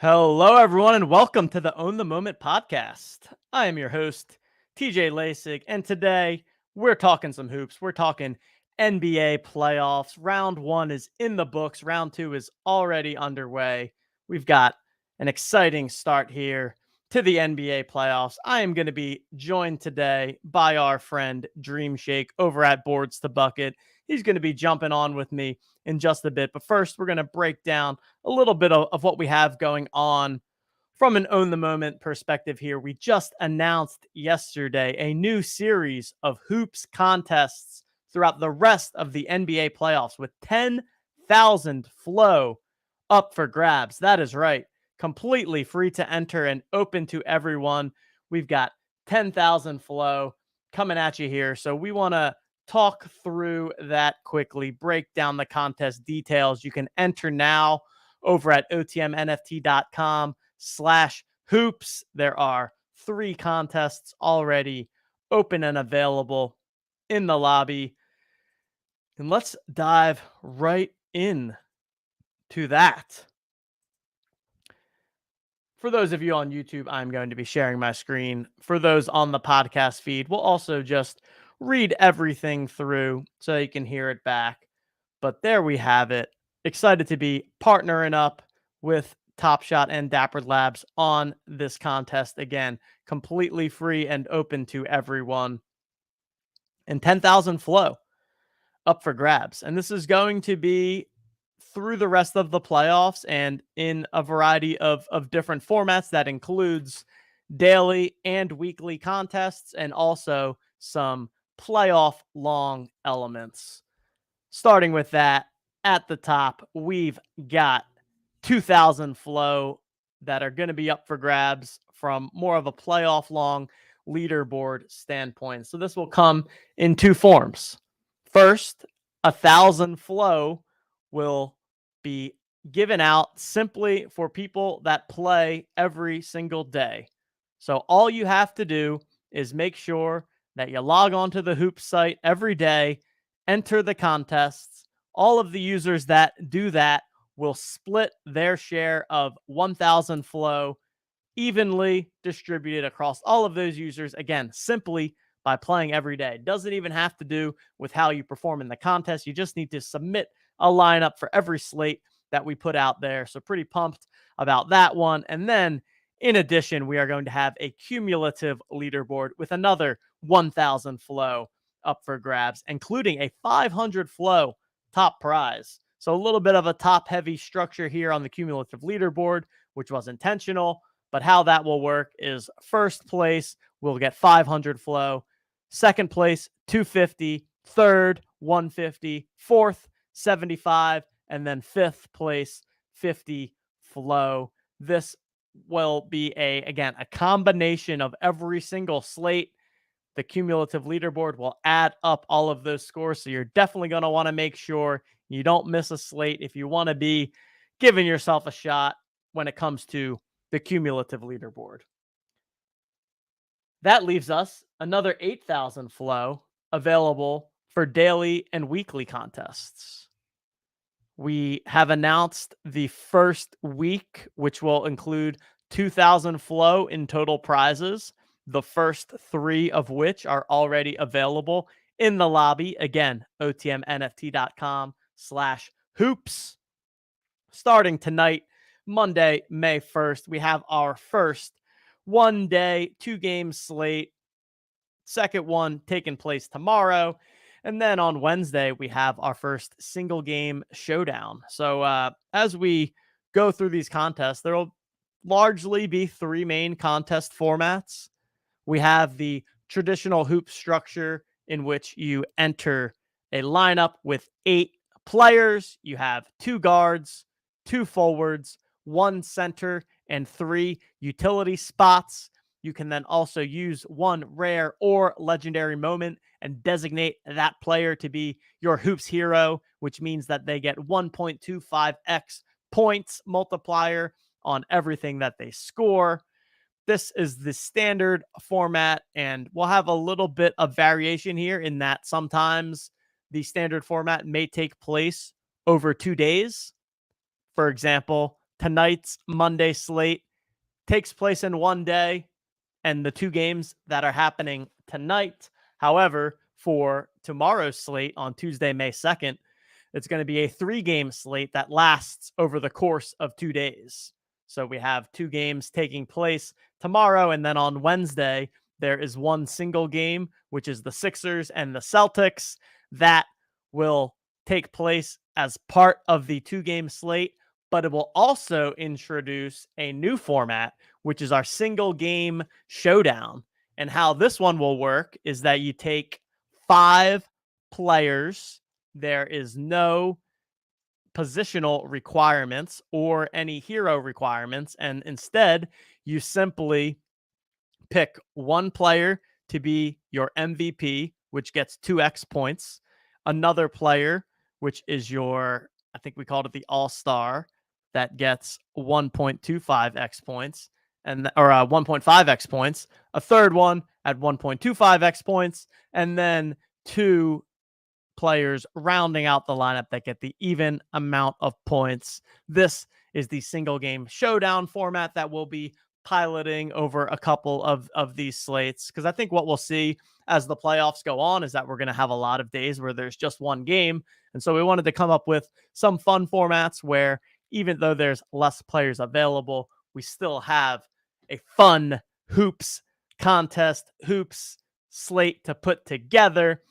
Hello, everyone, and welcome to the Own the Moment podcast. I am your host, TJ Lasig, and today we're talking some hoops. We're talking NBA playoffs. Round one is in the books, round two is already underway. We've got an exciting start here to the NBA playoffs. I am going to be joined today by our friend Dream Shake over at Boards to Bucket. He's going to be jumping on with me in just a bit, but first, we're going to break down a little bit of what we have going on from an Own the Moment perspective here. We just announced yesterday a new series of hoops contests throughout the rest of the NBA playoffs with 10,000 flow up for grabs. That is right. Completely free to enter and open to everyone. We've got 10,000 flow coming at you here. So we want to talk through that quickly, break down the contest details. You can enter now over at otmnft.com/hoops. There are 3 contests already open and available in the lobby. And let's dive right in to that. For those of you on YouTube, I'm going to be sharing my screen. For those on the podcast feed, we'll also just read everything through so you can hear it back. But there we have it. Excited to be partnering up with Top Shot and Dapper Labs on this contest. Again, completely free and open to everyone. And 10,000 flow up for grabs. And this is going to be through the rest of the playoffs and in a variety of different formats that includes daily and weekly contests and also some playoff long elements. Starting with that, at the top, we've got 2,000 flow that are going to be up for grabs from more of a playoff long leaderboard standpoint. So this will come in 2 forms. First, 1,000 flow will be given out simply for people that play every single day. So all you have to do is make sure that you log on to the Hoops site every day, enter the contests. All of the users that do that will split their share of 1,000 flow evenly distributed across all of those users. Again, simply by playing every day. Doesn't even have to do with how you perform in the contest. You just need to submit a lineup for every slate that we put out there. So pretty pumped about that one. And then in addition, we are going to have a cumulative leaderboard with another 1,000 flow up for grabs, including a 500 flow top prize. So a little bit of a top heavy structure here on the cumulative leaderboard, which was intentional. But how that will work is first place will get 500 flow, second place 250, third 150, fourth 75, and then fifth place 50 flow. This will be again a combination of every single slate. The cumulative leaderboard will add up all of those scores. So you're definitely going to want to make sure you don't miss a slate if you want to be giving yourself a shot when it comes to the cumulative leaderboard. That leaves us another 8,000 flow available for daily and weekly contests. We have announced the first week, which will include 2,000 flow in total prizes, the first 3 of which are already available in the lobby. Again, otmnft.com/hoops. Starting tonight, Monday, May 1st, we have our first 1-day, 2-game slate. Second one taking place tomorrow. And then on Wednesday, we have our first single game showdown. So as we go through these contests, there will largely be 3 main contest formats. We have the traditional hoop structure in which you enter a lineup with 8 players. You have 2 guards, 2 forwards, 1 center, and 3 utility spots. You can then also use 1 rare or legendary moment and designate that player to be your hoops hero, which means that they get 1.25x points multiplier on everything that they score. This is the standard format, and we'll have a little bit of variation here in that sometimes the standard format may take place over 2 days. For example, tonight's Monday slate takes place in one day, and the 2 games that are happening tonight. However, for tomorrow's slate on Tuesday, May 2nd, it's going to be a 3-game slate that lasts over the course of 2 days. So we have 2 games taking place tomorrow, and then on Wednesday, there is one single game, which is the Sixers and the Celtics, that will take place as part of the 2-game slate, but it will also introduce a new format, which is our single game showdown. And how this one will work is that you take 5 players. There is no positional requirements or any hero requirements. And instead, you simply pick one player to be your MVP, which gets 2x points, another player, which is your, I think we called it the All-Star, that gets 1.25x points, or 1.5x points, a third one at 1.25x points, and then 2 players rounding out the lineup that get the even amount of points. This is the single game showdown format that we'll be piloting over a couple of these slates, because I think what we'll see as the playoffs go on is that we're going to have a lot of days where there's just one game. And so we wanted to come up with some fun formats where even though there's less players available, we still have a fun hoops contest, hoops slate to put together.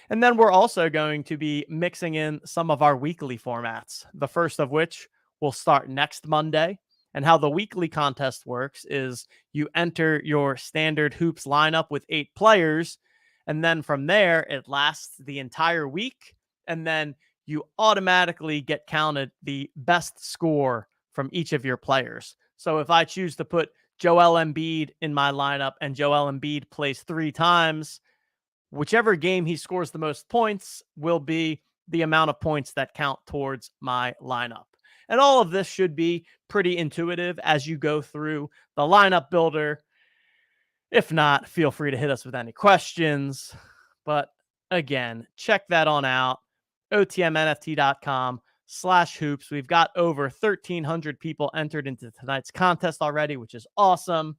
And then we're also going to be mixing in some of our weekly formats, the first of which will start next Monday. And how the weekly contest works is you enter your standard hoops lineup with 8 players. And then from there, it lasts the entire week. And then you automatically get counted the best score from each of your players. So if I choose to put Joel Embiid in my lineup and Joel Embiid plays 3 times, whichever game he scores the most points will be the amount of points that count towards my lineup. And all of this should be pretty intuitive as you go through the lineup builder. If not, feel free to hit us with any questions. But again, check that on out. OTMNFT.com/hoops. We've got over 1,300 people entered into tonight's contest already, which is awesome.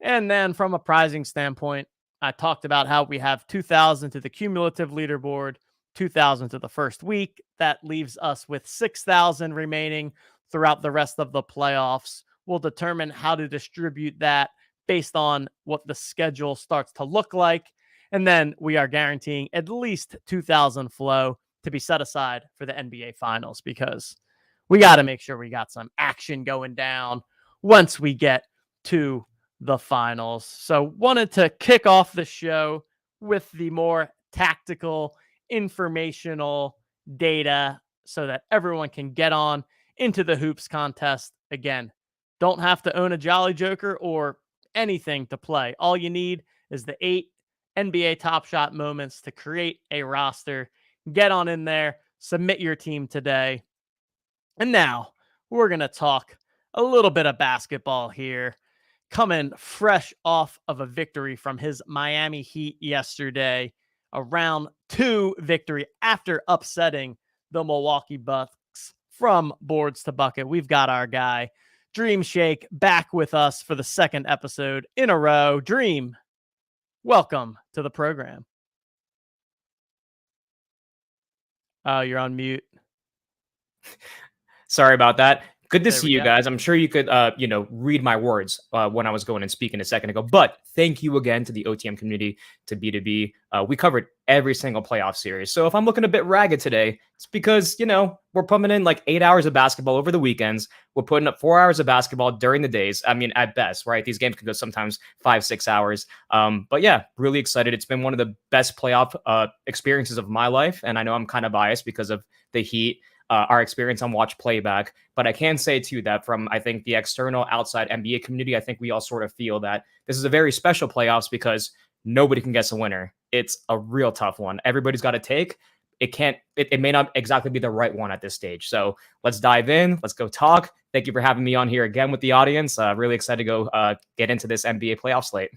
And then from a prizing standpoint, I talked about how we have 2,000 to the cumulative leaderboard, 2,000 to the first week. That leaves us with 6,000 remaining throughout the rest of the playoffs. We'll determine how to distribute that based on what the schedule starts to look like. And then we are guaranteeing at least 2,000 flow to be set aside for the NBA Finals, because we got to make sure we got some action going down once we get to the finals. So wanted to kick off the show with the more tactical, informational data so that everyone can get on into the hoops contest. Again, don't have to own a Jolly Joker or anything to play. All you need is the 8 NBA Top Shot moments to create a roster. Get on in there, submit your team today. And now we're going to talk a little bit of basketball here. Coming fresh off of a victory from his Miami Heat yesterday, a round 2 victory after upsetting the Milwaukee Bucks from boards to bucket. We've got our guy, Dream Shake, back with us for the 2nd episode in a row. Dream, welcome to the program. Oh, you're on mute. Sorry about that. Good to see you guys. I'm sure you could, read my words when I was going and speaking a second ago. But thank you again to the OTM community, to B2B. We covered every single playoff series. So if I'm looking a bit ragged today, it's because, we're pumping in like 8 hours of basketball over the weekends. We're putting up 4 hours of basketball during the days. I mean, at best, right? These games can go sometimes 5-6 hours. But yeah, really excited. It's been one of the best playoff experiences of my life. And I know I'm kind of biased because of the Heat. Our experience on Watch Playback. But I can say, too, that from, I think, the external outside NBA community, I think we all sort of feel that this is a very special playoffs because nobody can guess a winner. It's a real tough one. Everybody's got to take. It may not exactly be the right one at this stage. So let's dive in. Let's go talk. Thank you for having me on here again with the audience. Really excited to go get into this NBA playoff slate.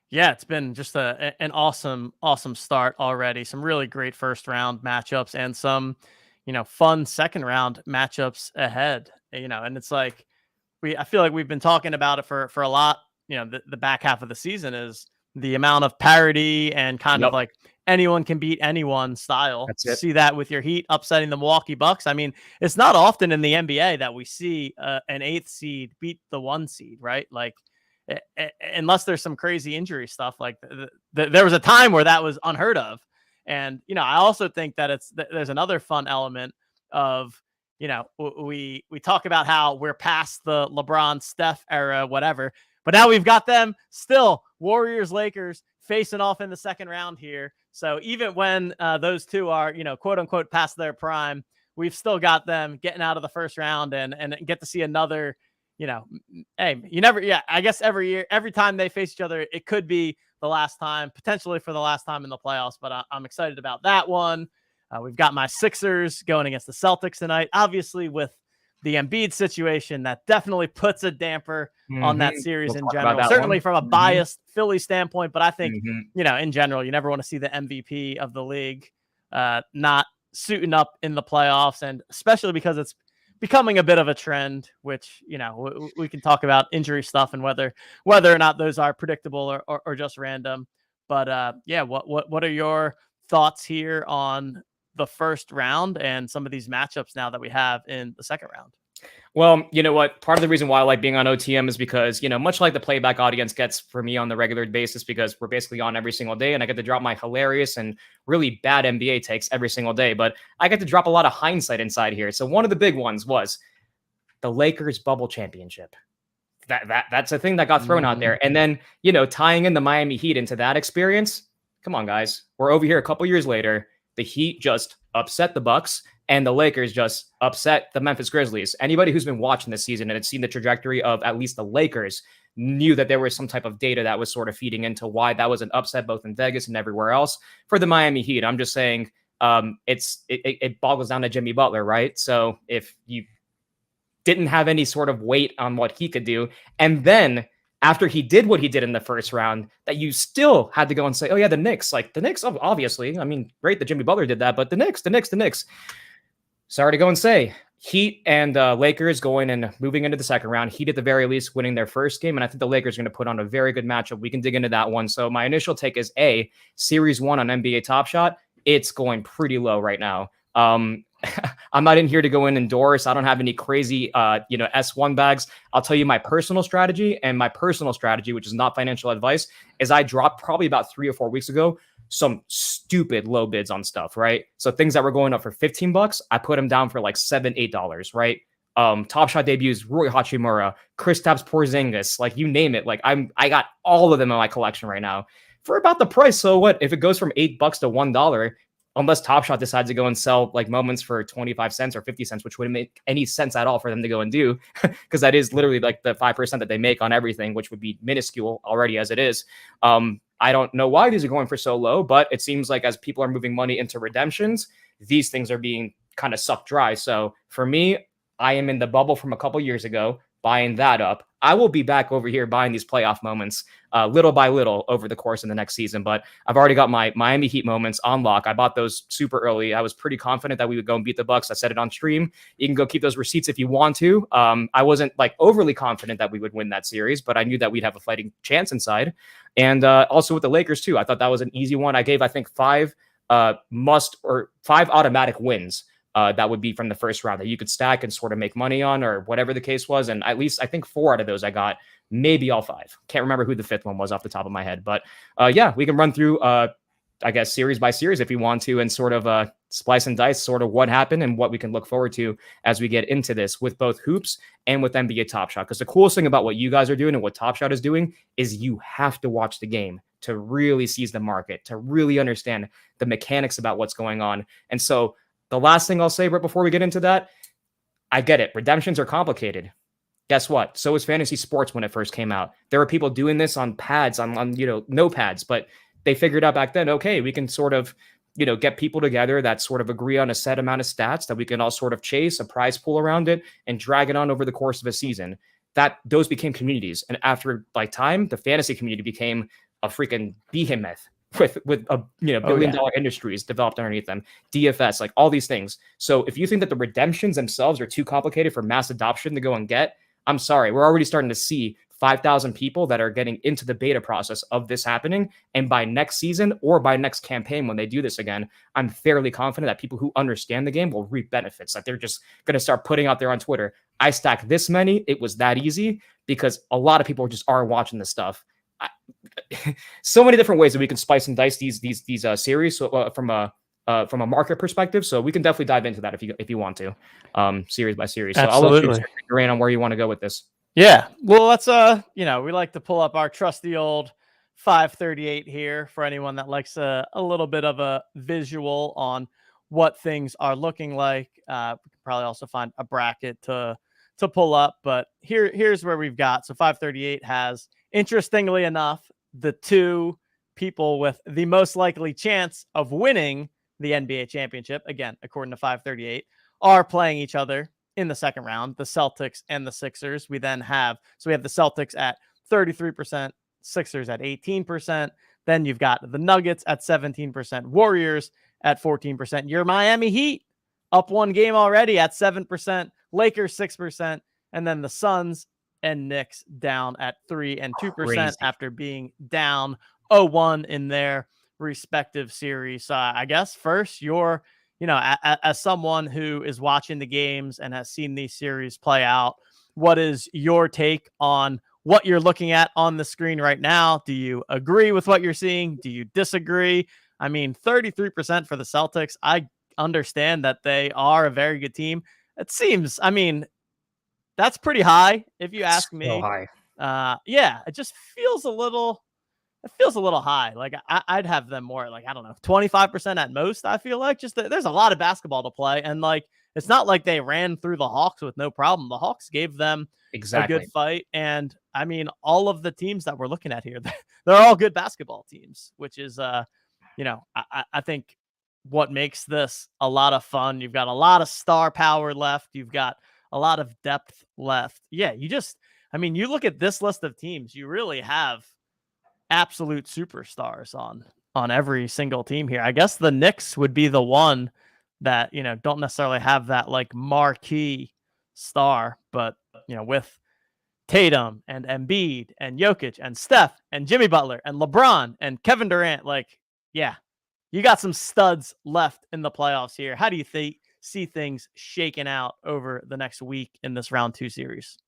Yeah, it's been just an awesome start already. Some really great first round matchups and some fun second round matchups ahead, and it's like, I feel like we've been talking about it for a lot, the back half of the season is the amount of parity and kind of Yep, like anyone can beat anyone style. that's it. See that with your Heat upsetting the Milwaukee Bucks. I mean, it's not often in the NBA that we see an 8th seed beat the 1 seed, right? Like, unless there's some crazy injury stuff, like there was a time where that was unheard of. And I also think that there's another fun element of, we talk about how we're past the LeBron Steph era, whatever, but now we've got them still, Warriors Lakers, facing off in the second round here. So even when those two are, quote unquote, past their prime, we've still got them getting out of the first round and get to see another, hey, you never, I guess every year, every time they face each other, it could be the last time, potentially for the last time in the playoffs, but I'm excited about that one. We've got my Sixers going against the Celtics tonight. Obviously, with the Embiid situation, that definitely puts a damper on that series in general. Certainly from a biased Philly standpoint, but I think, in general, you never want to see the MVP of the league not suiting up in the playoffs, and especially because it's becoming a bit of a trend, which, we can talk about injury stuff and whether or not those are predictable or just random. But what are your thoughts here on the first round and some of these matchups now that we have in the second round? Well, you know what? Part of the reason why I like being on OTM is because, much like the playback audience gets for me on the regular basis, because we're basically on every single day and I get to drop my hilarious and really bad NBA takes every single day, but I get to drop a lot of hindsight inside here. So one of the big ones was the Lakers bubble championship. That's a thing that got thrown out there. And then, tying in the Miami Heat into that experience. Come on, guys. We're over here a couple years later. The Heat just upset the Bucks, and the Lakers just upset the Memphis Grizzlies. Anybody who's been watching this season and had seen the trajectory of at least the Lakers knew that there was some type of data that was sort of feeding into why that was an upset both in Vegas and everywhere else. For the Miami Heat, I'm just saying it boggles down to Jimmy Butler, right? So if you didn't have any sort of weight on what he could do, and then after he did what he did in the first round, that you still had to go and say, oh yeah, the Knicks, obviously, I mean, great that Jimmy Butler did that, but the Knicks. Sorry to go and say, Heat and Lakers going and moving into the second round. Heat at the very least winning their first game, and I think the Lakers are going to put on a very good matchup. We can dig into that one. So my initial take is Series 1 on NBA Top Shot. It's going pretty low right now. I'm not in here to go in and endorse. I don't have any crazy, S1 bags. I'll tell you my personal strategy, which is not financial advice, is I dropped probably about 3 or 4 weeks ago some stupid low bids on stuff, right? So things that were going up for $15, I put them down for like $7, $8, right? Top Shot debuts, Rui Hachimura, Kristaps Porzingis, like you name it. Like I got all of them in my collection right now for about the price. So what if it goes from $8 to $1? Unless Top Shot decides to go and sell like moments for 25 cents or 50 cents, which wouldn't make any sense at all for them to go and do, because that is literally like the 5% that they make on everything, which would be minuscule already as it is. I don't know why these are going for so low, but it seems like as people are moving money into redemptions, these things are being kind of sucked dry. So for me, I am in the bubble from a couple years ago, buying that up. I will be back over here buying these playoff moments little by little over the course of the next season. But I've already got my Miami Heat moments on lock. I bought those super early. I was pretty confident that we would go and beat the Bucks. I said it on stream. You can go keep those receipts if you want to. I wasn't like overly confident that we would win that series, but I knew that we'd have a fighting chance inside. And also with the Lakers too, I thought that was an easy one. I gave, I think, 5 automatic wins. That would be from the first round that you could stack and sort of make money on, or whatever the case was. And at least I think 4 out of those I got, maybe all 5. Can't remember who the 5th one was off the top of my head. But we can run through, I guess, series by series if you want to, and sort of splice and dice sort of what happened and what we can look forward to as we get into this with both hoops and with NBA Top Shot. Because the coolest thing about what you guys are doing and what Top Shot is doing is you have to watch the game to really seize the market, to really understand the mechanics about what's going on. And so the last thing I'll say right before we get into that, I get it. Redemptions are complicated. Guess what? So is fantasy sports when it first came out. There were people doing this on pads, on no pads, but they figured out back then, okay, we can sort of, get people together that sort of agree on a set amount of stats that we can all sort of chase a prize pool around it and drag it on over the course of a season. Those became communities. And after time, the fantasy community became a freaking behemoth. with a billion-dollar industries developed underneath them, DFS, like all these things. So if you think that the redemptions themselves are too complicated for mass adoption to go and get, I'm sorry, we're already starting to see 5,000 people that are getting into the beta process of this happening. And by next season or by next campaign, when they do this again, I'm fairly confident that people who understand the game will reap benefits. That they're just going to start putting out there on Twitter, I stacked this many. It was that easy, because a lot of people just aren't watching this stuff. So many different ways that we can spice and dice these series from a market perspective. So we can definitely dive into that if you want to, series by series. So Absolutely. I'll let you Rain on where you want to go with this. Yeah, well, let's we like to pull up our trusty old 538 here for anyone that likes a little bit of a visual on what things are looking like. We can probably also find a bracket to pull up, but here's where we've got. So 538 has, interestingly enough, the two people with the most likely chance of winning the NBA championship, again, according to 538, are playing each other in the second round, the Celtics and the Sixers. We then have the Celtics at 33%, Sixers at 18%. Then you've got the Nuggets at 17%, Warriors at 14%. Your Miami Heat up one game already at 7%, Lakers 6%, and then the Suns and Knicks down at 3% and 2% after being down 0-1 in their respective series. So I guess first, you're, as someone who is watching the games and has seen these series play out, what is your take on what you're looking at on the screen right now? Do you agree with what you're seeing? Do you disagree? I mean, 33% for the Celtics. I understand that they are a very good team. It seems, that's pretty high if you ask me. So high. Yeah, it just feels a little high. Like I'd have them more like, I don't know, 25% at most. I feel like there's a lot of basketball to play. And like, it's not like they ran through the Hawks with no problem. The Hawks gave them a good fight. And all of the teams that we're looking at here, they're all good basketball teams, which is, I think what makes this a lot of fun. You've got a lot of star power left. You've got a lot of depth left. Yeah. You look at this list of teams, you really have absolute superstars on every single team here. I guess the Knicks would be the one that, don't necessarily have that like marquee star, but with Tatum and Embiid and Jokic and Steph and Jimmy Butler and LeBron and Kevin Durant, like, yeah, you got some studs left in the playoffs here. How do you see things shaking out over the next week in this round 2 series?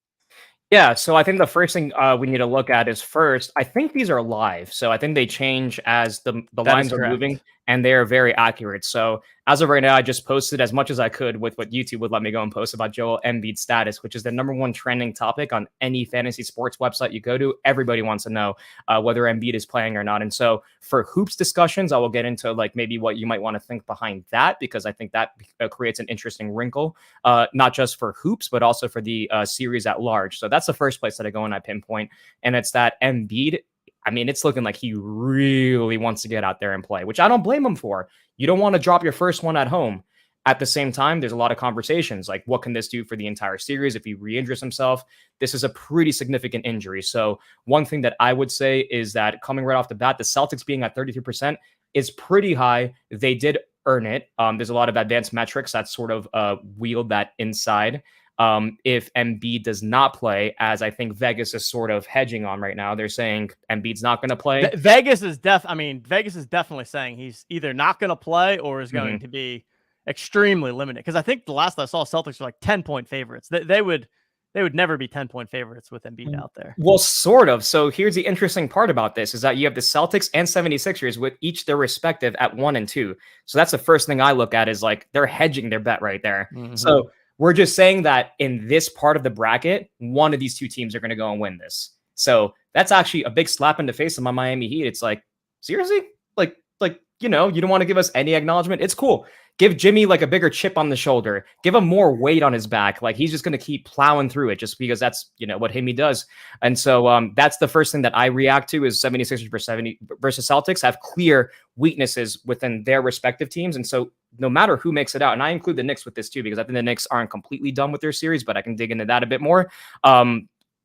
Yeah, so I think the first thing we need to look at is first, I think these are live. So I think they change as the lines are moving, and they are very accurate. So as of right now, I just posted as much as I could with what YouTube would let me go and post about Joel Embiid's status, which is the #1 trending topic on any fantasy sports website you go to. Everybody wants to know whether Embiid is playing or not. And so for hoops discussions, I will get into like maybe what you might want to think behind that, because I think that creates an interesting wrinkle, not just for hoops, but also for the series at large. So that's the first place that I go and I pinpoint. And it's that Embiid, it's looking like he really wants to get out there and play, which I don't blame him for. You don't want to drop your first one at home. At the same time, there's a lot of conversations like, what can this do for the entire series if he re-injures himself? This is a pretty significant injury. So one thing that I would say is that coming right off the bat, the Celtics being at 33% is pretty high. They did earn it. There's a lot of advanced metrics that sort of wield that inside. If Embiid does not play, as I think Vegas is sort of hedging on right now, they're saying Embiid's not going to play. Vegas is definitely saying he's either not going to play or is going to be extremely limited. Because I think the last I saw, Celtics were like 10-point favorites. They would never be 10-point favorites with Embiid out there. Well, sort of. So here's the interesting part about this is that you have the Celtics and 76ers with each their respective at 1 and 2. So that's the first thing I look at is like they're hedging their bet right there. So we're just saying that in this part of the bracket, one of these two teams are going to go and win this. So that's actually a big slap in the face of my Miami Heat. It's like, seriously? Like, you don't want to give us any acknowledgement? It's cool. Give Jimmy like a bigger chip on the shoulder. Give him more weight on his back. Like he's just going to keep plowing through it just because that's, what him he does. And so that's the first thing that I react to is 76ers versus Celtics have clear weaknesses within their respective teams. And so no matter who makes it out, and I include the Knicks with this too, because I think the Knicks aren't completely done with their series, but I can dig into that a bit more.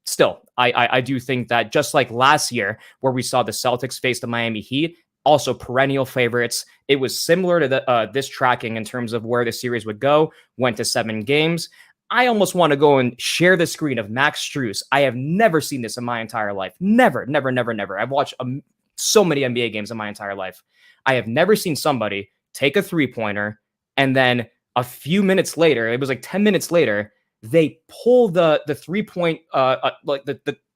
Still, I do think that just like last year where we saw the Celtics face the Miami Heat, also perennial favorites. It was similar to this tracking in terms of where the series would go, went to 7 games. I almost want to go and share the screen of Max Strus. I have never seen this in my entire life. Never, never, never, never. I've watched so many NBA games in my entire life. I have never seen somebody take a 3-pointer and then a few minutes later, it was like 10 minutes later, they pull the 3-point,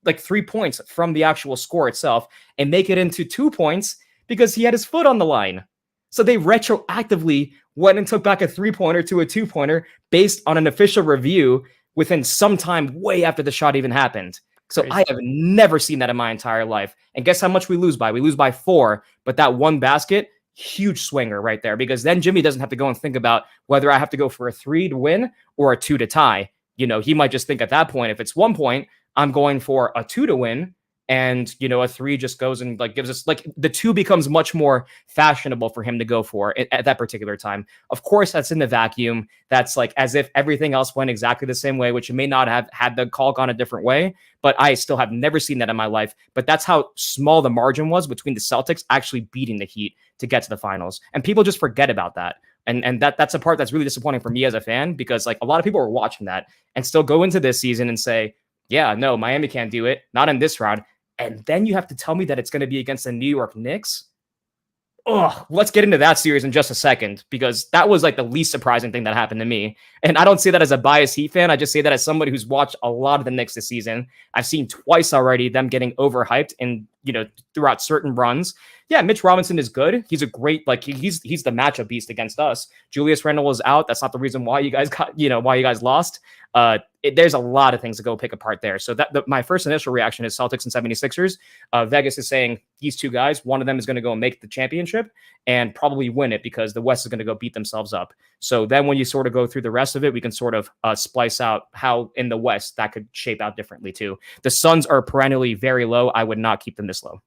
like 3 points from the actual score itself and make it into 2 points because he had his foot on the line. So they retroactively went and took back a 3-pointer to a 2-pointer based on an official review within some time way after the shot even happened. So crazy. I have never seen that in my entire life. And guess how much we lose by? We lose by 4, but that one basket, huge swinger right there, because then Jimmy doesn't have to go and think about whether I have to go for a 3 to win or a 2 to tie. You know, he might just think at that point, if it's 1 point, I'm going for a 2 to win. And, you know, a 3 just goes and like gives us like the 2 becomes much more fashionable for him to go for at that particular time. Of course, that's in the vacuum. That's like as if everything else went exactly the same way, which may not have had the call gone a different way. But I still have never seen that in my life. But that's how small the margin was between the Celtics actually beating the Heat to get to the finals. And people just forget about that. And that's a part that's really disappointing for me as a fan, because like a lot of people are watching that and still go into this season and say, yeah, no, Miami can't do it. Not in this round. And then you have to tell me that it's going to be against the New York Knicks. Oh, let's get into that series in just a second, because that was like the least surprising thing that happened to me. And I don't say that as a biased Heat fan. I just say that as somebody who's watched a lot of the Knicks this season. I've seen twice already them getting overhyped and, you know, throughout certain runs. Yeah, Mitch Robinson is good. He's a great, like he's the matchup beast against us. Julius Randle is out. That's not the reason why you guys got, you know, why you guys lost. There's a lot of things to go pick apart there. So my first initial reaction is Celtics and 76ers. Vegas is saying these 2 guys, one of them is going to go and make the championship and probably win it because the West is going to go beat themselves up. So then when you sort of go through the rest of it, we can sort of splice out how in the West that could shape out differently too. The Suns are perennially very low. I would not keep them this low.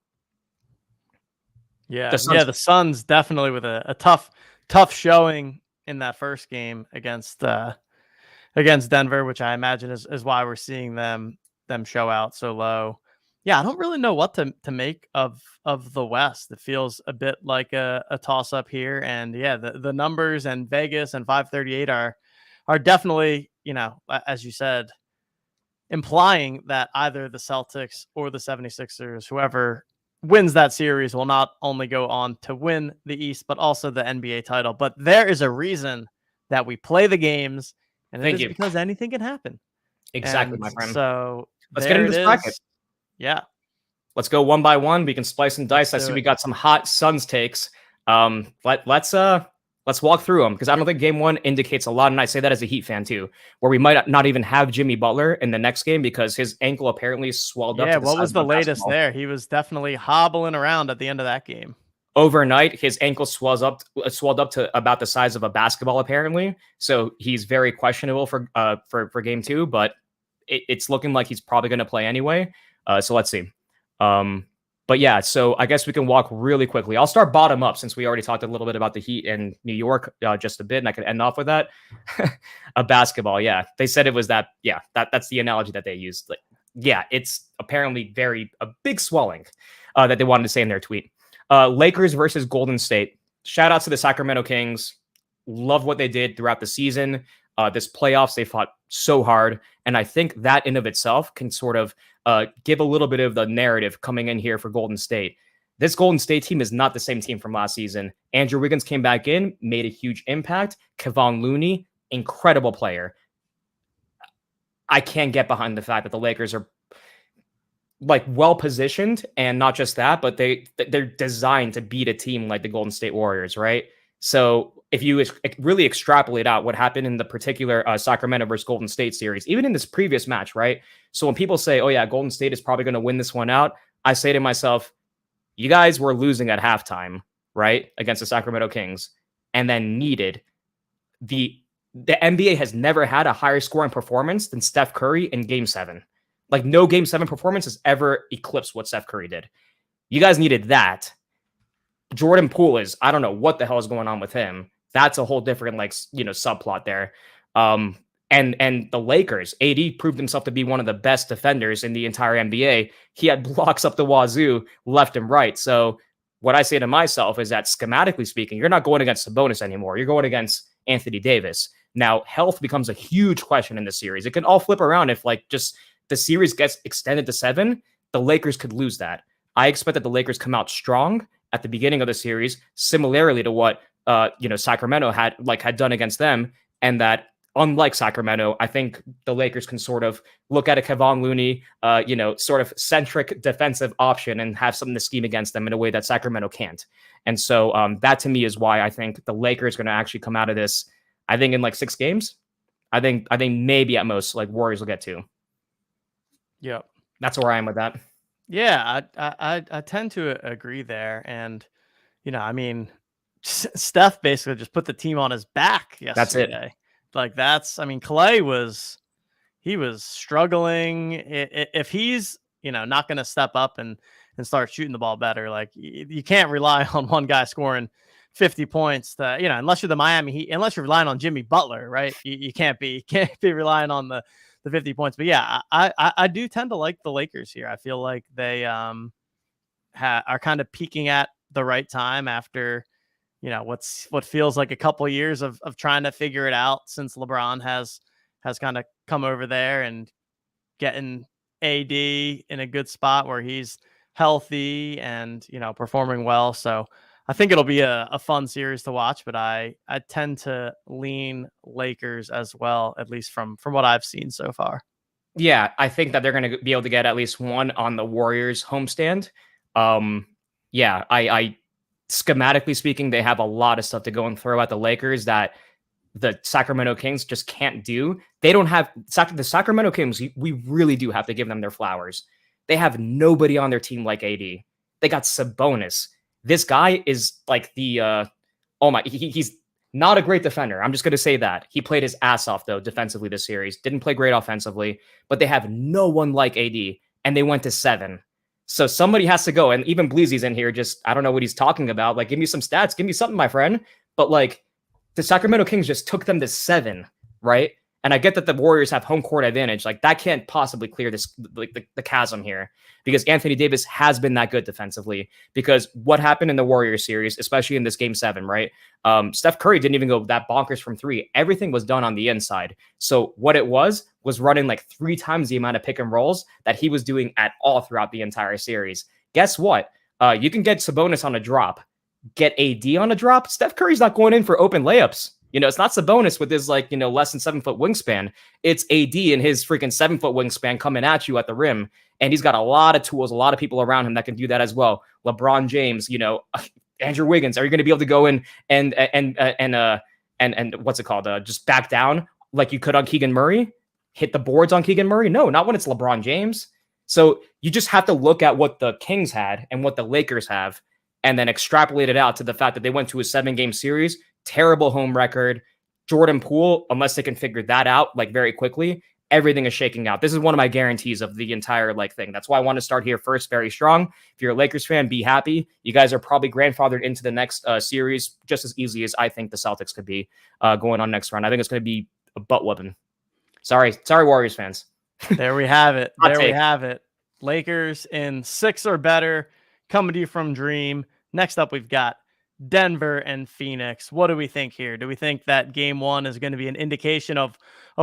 Yeah, the Suns definitely with a tough showing in that first game against Denver, which I imagine is why we're seeing them show out so low. Yeah, I don't really know what to make of the West. It feels a bit like a toss up here, and yeah, the numbers and Vegas and 538 are definitely, you know, as you said, implying that either the Celtics or the 76ers, whoever wins that series, will not only go on to win the East, but also the NBA title. But there is a reason that we play the games, and it is because anything can happen. Exactly, my friend. So let's get into this bracket. Yeah. Let's go one by one. We can splice and dice. I see we got some hot Suns takes. Let's walk through them, because I don't think game 1 indicates a lot. And I say that as a Heat fan too, where we might not even have Jimmy Butler in the next game because his ankle apparently swelled up. Yeah, what was the latest there? He was definitely hobbling around at the end of that game. Overnight, his ankle swelled up to about the size of a basketball, apparently. So he's very questionable for game 2, but it's looking like he's probably going to play anyway. So let's see. But yeah, so I guess we can walk really quickly. I'll start bottom up, since we already talked a little bit about the Heat and New York just a bit, and I can end off with that. A basketball, yeah. They said it was that, yeah, that's the analogy that they used. Like, yeah, it's apparently a big swelling that they wanted to say in their tweet. Lakers versus Golden State. Shout out to the Sacramento Kings. Love what they did throughout the season. This playoffs, they fought so hard. And I think that in of itself can sort of give a little bit of the narrative coming in here for Golden State. This Golden State team is not the same team from last season. Andrew Wiggins came back in, made a huge impact. Kevon Looney, incredible player. I can't get behind the fact that the Lakers are like well positioned, and not just that, but they're designed to beat a team like the Golden State Warriors, right? So if you really extrapolate out what happened in the particular Sacramento versus Golden State series, even in this previous match, right? So when people say, oh yeah, Golden State is probably going to win this one out, I say to myself, you guys were losing at halftime, right? Against the Sacramento Kings, and then needed the NBA has never had a higher scoring performance than Steph Curry in Game 7. Like, no Game 7 performance has ever eclipsed what Steph Curry did. You guys needed that. Jordan Poole is, I don't know what the hell is going on with him. That's a whole different, like, you know, subplot there. And the Lakers, AD proved himself to be one of the best defenders in the entire NBA. He had blocks up the wazoo left and right. So what I say to myself is that schematically speaking, you're not going against Sabonis anymore. You're going against Anthony Davis. Now, health becomes a huge question in this series. It can all flip around if like just the series gets extended to 7. The Lakers could lose that. I expect that the Lakers come out strong at the beginning of the series, similarly to what Sacramento had done against them, and that unlike Sacramento, I think the Lakers can sort of look at a Kevon Looney, sort of centric defensive option and have something to scheme against them in a way that Sacramento can't. And so that to me is why I think the Lakers are going to actually come out of this, I think in like 6 games. I think maybe at most like Warriors will get 2. Yep. That's where I am with that. Yeah, I tend to agree there. And, I mean, Steph basically just put the team on his back yesterday. That's it. Clay was struggling. If he's, not going to step up and start shooting the ball better, like you can't rely on one guy scoring 50 points to, unless you're the Miami Heat, unless you're relying on Jimmy Butler, right? You can't be relying on the 50 points. But yeah, I do tend to like the Lakers here. I feel like they are kind of peaking at the right time after, what feels like a couple years of trying to figure it out since LeBron has kind of come over there and getting AD in a good spot where he's healthy and, performing well. So I think it'll be a fun series to watch, but I tend to lean Lakers as well, at least from what I've seen so far. Yeah, I think that they're going to be able to get at least one on the Warriors homestand. I schematically speaking, they have a lot of stuff to go and throw at the Lakers that the Sacramento Kings just can't do. They don't have the Sacramento Kings. We really do have to give them their flowers. They have nobody on their team like AD. They got Sabonis. This guy is like he's not a great defender. I'm just going to say that. He played his ass off though defensively this series. Didn't play great offensively, but they have no one like AD, and they went to 7. So somebody has to go. And even Bleezy's in here. Just, I don't know what he's talking about. Like, give me some stats. Give me something, my friend. But like the Sacramento Kings just took them to 7, right? And I get that the Warriors have home court advantage. Like that can't possibly clear this, like the chasm here, because Anthony Davis has been that good defensively. Because what happened in the Warriors series, especially in this game 7, right? Steph Curry didn't even go that bonkers from 3. Everything was done on the inside. So what it was running like 3 times the amount of pick and rolls that he was doing at all throughout the entire series. Guess what? You can get Sabonis on a drop, get AD on a drop. Steph Curry's not going in for open layups. It's not Sabonis with his less than 7-foot wingspan. It's AD and his freaking 7-foot wingspan coming at you at the rim. And he's got a lot of tools, a lot of people around him that can do that as well. LeBron James, Andrew Wiggins. Are you going to be able to go in and what's it called? Just back down like you could on Keegan Murray? Hit the boards on Keegan Murray? No, not when it's LeBron James. So you just have to look at what the Kings had and what the Lakers have, and then extrapolate it out to the fact that they went to a 7-game series. Terrible home record. Jordan Poole, unless they can figure that out like very quickly, everything is shaking out. This is one of my guarantees of the entire thing. That's why I want to start here first, very strong. If you're a Lakers fan, be happy. You guys are probably grandfathered into the next series just as easily as I think the Celtics could be going on next round. I think it's going to be a butt whooping. Sorry, Warriors fans. There we have it. We have it. Lakers in 6 or better, coming to you from Dream. Next up, we've got Denver and Phoenix. What do we think here? Do we think that game 1 is going to be an indication of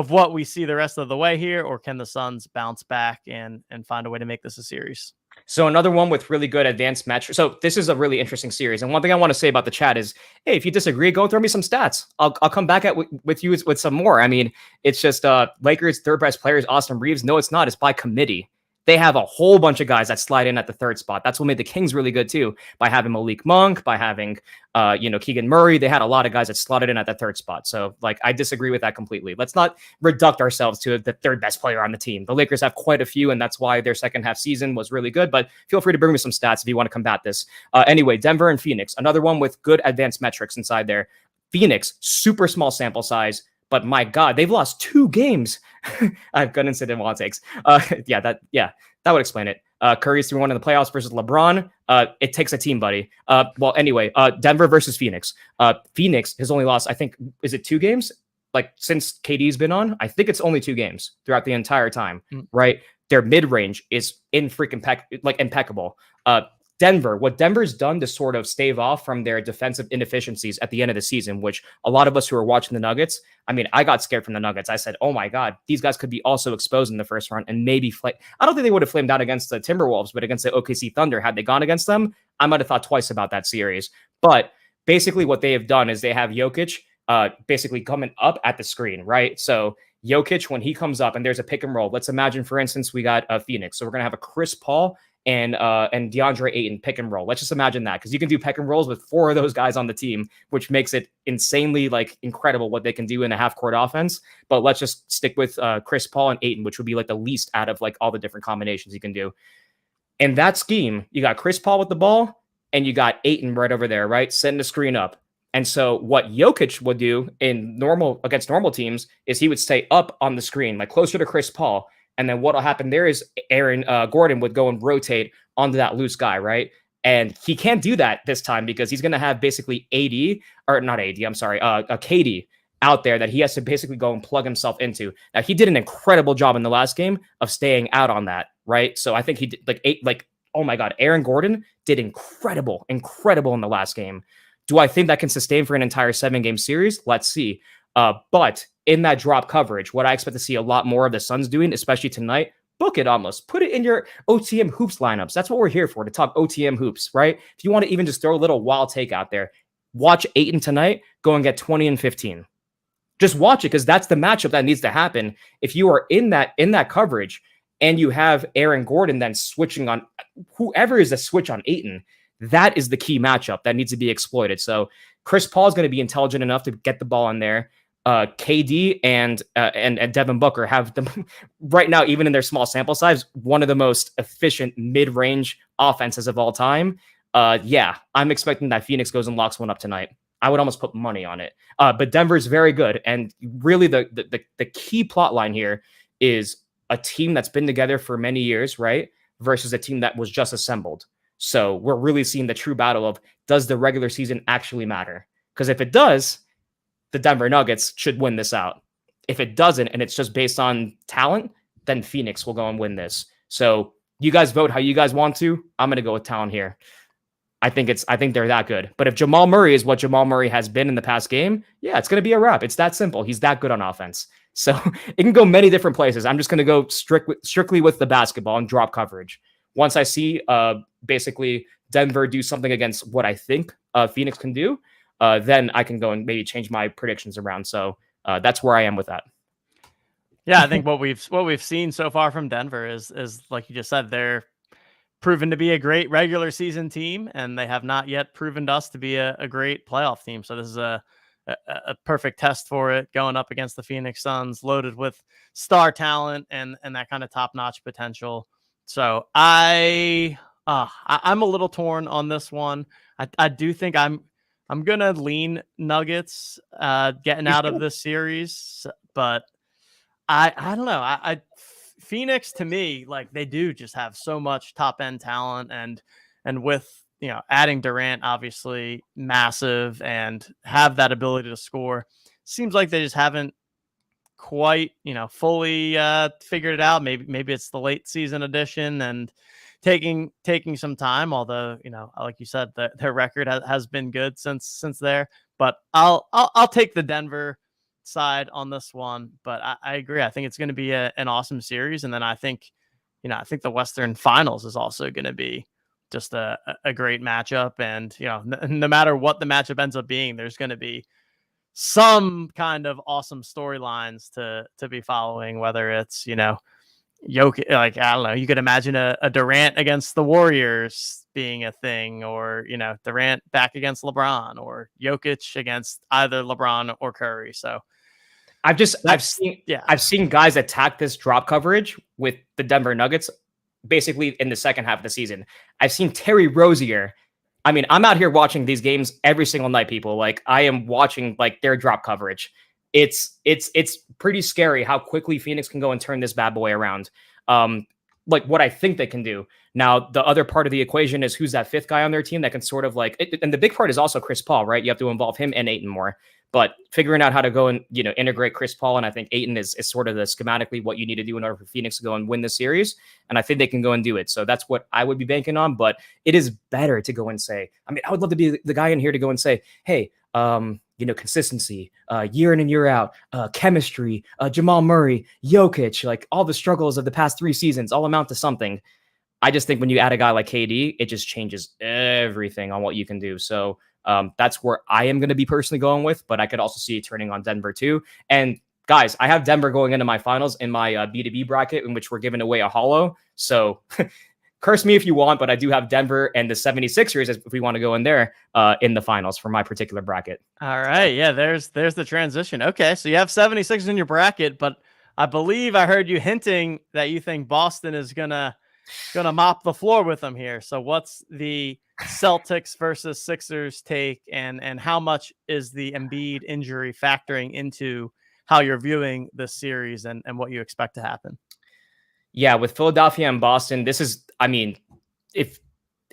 what we see the rest of the way here, or can the Suns bounce back and find a way to make this a series? So another one with really good advanced metrics. So this is a really interesting series. And one thing I want to say about the chat is, hey, if you disagree, go throw me some stats. I'll come back with you with some more. I mean, it's just Lakers' third best player is Austin Reeves. No, it's not. It's by committee. They have a whole bunch of guys that slide in at the 3rd spot. That's what made the Kings really good too. By having Malik Monk, by having Keegan Murray, they had a lot of guys that slotted in at the 3rd spot. So I disagree with that completely. Let's not reduct ourselves to the 3rd best player on the team. The Lakers have quite a few, and that's why their second half season was really good. But feel free to bring me some stats if you want to combat this. Anyway, Denver and Phoenix, another one with good advanced metrics inside there. Phoenix, super small sample size. But my God, they've lost 2 games. I've got incident while it takes. That would explain it. Curry's 3-1 in the playoffs versus LeBron. It takes a team, buddy. Denver versus Phoenix. Phoenix has only lost, I think, is it 2 games? Like since KD's been on? I think it's only 2 games throughout the entire time, right? Their mid-range is impeccable. Denver, what Denver's done to sort of stave off from their defensive inefficiencies at the end of the season, which a lot of us who are watching the Nuggets, I mean, I got scared from the Nuggets. I said, oh my God, these guys could be also exposed in the first round and maybe I don't think they would have flamed out against the Timberwolves, but against the OKC Thunder, had they gone against them, I might have thought twice about that series. But basically what they have done is they have Jokic basically coming up at the screen, right? So Jokic, when he comes up and there's a pick and roll, let's imagine, for instance, we got Phoenix. So we're going to have a Chris Paul and DeAndre Ayton pick and roll. Let's just imagine that, because you can do pick and rolls with 4 of those guys on the team, which makes it insanely like incredible what they can do in a half court offense. But let's just stick with Chris Paul and Ayton, which would be like the least out of like all the different combinations you can do. In that scheme, you got Chris Paul with the ball and you got Ayton right over there, right? Setting the screen up. And so what Jokic would do against normal teams is he would stay up on the screen, like closer to Chris Paul. And then what'll happen there is Aaron Gordon would go and rotate onto that loose guy, right? And he can't do that this time because he's going to have basically KD out there that he has to basically go and plug himself into. Now, he did an incredible job in the last game of staying out on that, right? So I think he did oh my God, Aaron Gordon did incredible in the last game. Do I think that can sustain for an entire 7-game series? Let's see. But in that drop coverage, what I expect to see a lot more of the Suns doing, especially tonight, book it almost. Put it in your OTM hoops lineups. That's what we're here for, to talk OTM hoops, right? If you want to even just throw a little wild take out there, watch Ayton tonight, go and get 20 and 15. Just watch it, because that's the matchup that needs to happen. If you are in that coverage and you have Aaron Gordon then switching on whoever is a switch on Ayton, that is the key matchup that needs to be exploited. So Chris Paul is going to be intelligent enough to get the ball in there. KD and Devin Booker have them right now, even in their small sample size, one of the most efficient mid-range offenses of all time. Yeah, I'm expecting that Phoenix goes and locks one up tonight. I would almost put money on it. But Denver's very good. And really the key plot line here is a team that's been together for many years, right? Versus a team that was just assembled. So we're really seeing the true battle of, does the regular season actually matter? Because if it does, the Denver Nuggets should win this out. If it doesn't, and it's just based on talent, then Phoenix will go and win this. So you guys vote how you guys want to. I'm going to go with talent here. I think they're that good. But if Jamal Murray is what Jamal Murray has been in the past game, yeah, it's going to be a wrap. It's that simple. He's that good on offense. So it can go many different places. I'm just going to go strictly with the basketball and drop coverage. Once I see basically Denver do something against what I think Phoenix can do, then I can go and maybe change my predictions around. So that's where I am with that. Yeah, I think what we've seen so far from Denver is like you just said, they're proven to be a great regular season team, and they have not yet proven to us to be a great playoff team. So this is a perfect test for it, going up against the Phoenix Suns, loaded with star talent and that kind of top-notch potential. So I'm a little torn on this one. I do think I'm gonna lean Nuggets getting out of this series, but I don't know. Phoenix, to me, like, they do just have so much top end talent, and with adding Durant, obviously massive, and have that ability to score. Seems like they just haven't quite fully figured it out. Maybe it's the late season edition and taking some time, although like you said, their record has been good since there. But I'll take the Denver side on this one. But I agree. I think it's going to be an awesome series, and then I think the Western Finals is also going to be just a great matchup. And no matter what the matchup ends up being, there's going to be some kind of awesome storylines to be following, whether it's Jokic, like, I don't know, you could imagine a Durant against the Warriors being a thing, or Durant back against LeBron, or Jokic against either LeBron or Curry. So I've seen guys attack this drop coverage with the Denver Nuggets basically in the second half of the season. I've seen Terry Rozier. I mean, I'm out here watching these games every single night, people. Like, I am watching like their drop coverage. It's pretty scary how quickly Phoenix can go and turn this bad boy around. like what I think they can do. Now, the other part of the equation is who's that fifth guy on their team that can sort of like, and the big part is also Chris Paul, right? You have to involve him and Ayton more. But figuring out how to go and, integrate Chris Paul, and I think Ayton is sort of the schematically what you need to do in order for Phoenix to go and win the series. And I think they can go and do it. So that's what I would be banking on. But it is better to go and say, I mean, I would love to be the guy in here to go and say, hey, consistency, year in and year out, chemistry, Jamal Murray, Jokic, like all the struggles of the past 3 seasons all amount to something. I just think when you add a guy like KD, it just changes everything on what you can do. So that's where I am going to be personally going with, but I could also see it turning on Denver too. And guys, I have Denver going into my finals in my B2B bracket, in which we're giving away a holo. So curse me if you want, but I do have Denver and the 76ers if we want to go in there in the finals for my particular bracket. All right. Yeah, there's the transition. Okay, so you have 76ers in your bracket, but I believe I heard you hinting that you think Boston is gonna mop the floor with them here. So what's the Celtics versus Sixers take, and how much is the Embiid injury factoring into how you're viewing this series and what you expect to happen? Yeah, with Philadelphia and Boston, this is, I mean, if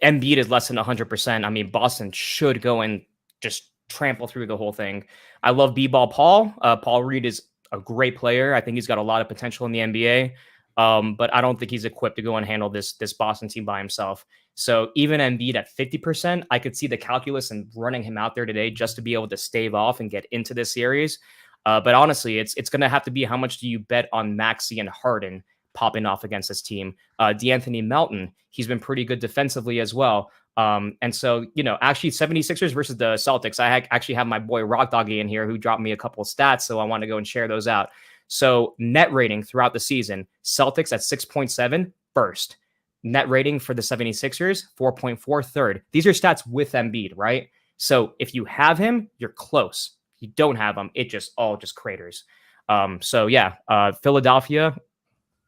Embiid is less than 100%, I mean, Boston should go and just trample through the whole thing. I love B-ball Paul. Paul Reed is a great player. I think he's got a lot of potential in the NBA. But I don't think he's equipped to go and handle this Boston team by himself. So even Embiid at 50%, I could see the calculus and running him out there today just to be able to stave off and get into this series. But honestly, it's going to have to be how much do you bet on Maxey and Harden popping off against this team. DeAnthony Melton, he's been pretty good defensively as well. And so, actually 76ers versus the Celtics, I actually have my boy Rock Doggy in here who dropped me a couple of stats. So I want to go and share those out. So net rating throughout the season, Celtics at 6.7 first. Net rating for the 76ers, 4.4 third. These are stats with Embiid, right? So if you have him, you're close. If you don't have him, it just craters. Philadelphia,